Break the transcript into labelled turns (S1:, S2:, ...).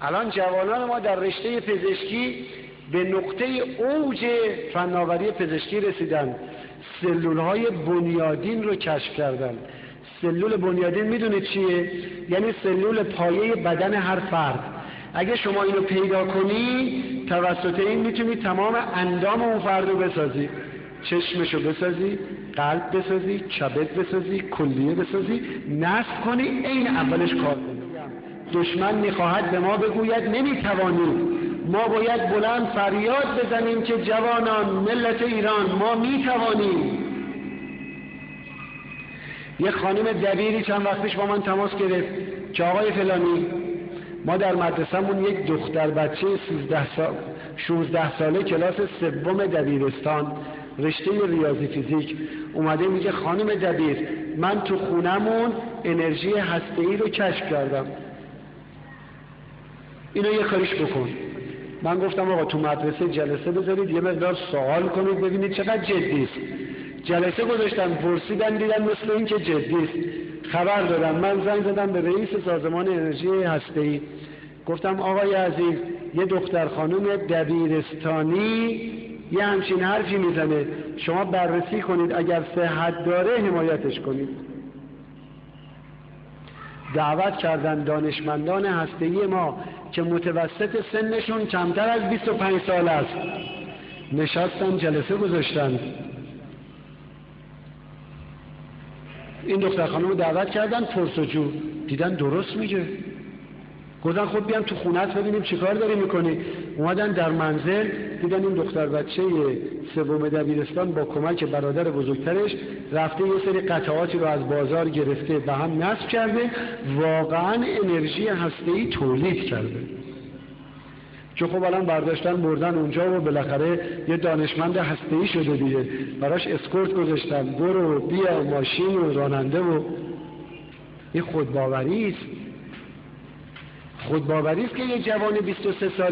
S1: الان جوانان ما در رشته پزشکی به نقطه اوج فناوری پزشکی رسیدن، سلولهای بنیادین رو کشف کردن. سلول بنیادین میدونید چیه؟ یعنی سلول پایه بدن هر فرد. اگه شما اینو پیدا کنی توسط این میتونی تمام اندام اون فرد رو بسازی، چشمشو بسازی، قلب بسازی، کبد بسازی، کلیه بسازی، نصب کنی، این اولش کار کنی. دشمن میخواهد به ما بگوید نمیتوانیم، ما باید بلند فریاد بزنیم که جوانان ملت ایران ما میتوانیم. یک خانم دبیری چند وقت پیش با من تماس گرفت که آقای فلانی ما در مدرسه‌مون یک دختر بچه 16 ساله کلاس سوم دبیرستان رشته ریاضی فیزیک اومده میگه خانم دبیر من تو خونمون انرژی هسته‌ای رو کشف کردم، اینو یه کاریش بکن. من گفتم آقا تو مدرسه جلسه بذارید یه مقدار سوال کنید ببینید چقدر جدی است. جلسه گذاشتن، پرسیدن، دیدن مثل این که جدی است. خبر دادم، من زنگ زدم به رئیس سازمان انرژی هسته‌ای، گفتم آقای عزیز یه دختر خانم دبیرستانی یه همچین حرفی میزنه، شما بررسی کنید، اگر صحت داره حمایتش کنید. دعوت کردن دانشمندان هسته‌ای ما که متوسط سنشون کمتر از 25 سال است، نشستن جلسه گذاشتن. این دختر خانم رو دعوت کردن، پرسجو دیدن درست میگه. گفتن خب بیام تو خونت ببینیم چیکار داری میکنی. اومدن در منزل دیدن این دختر بچه سوم دبیرستان با کمک برادر بزرگترش رفته یه سری قطعاتی رو از بازار گرفته به هم نصب کرده، واقعا انرژی هسته‌ای تولید کرده. که خب الان برداشتن بردن اونجا و بالاخره یه دانشمند هسته‌ای شده دیگه، براش اسکورت گذاشتن، برو بیا، ماشین و راننده و این خودباوری است. خودباوری است که یه جوان 23 سال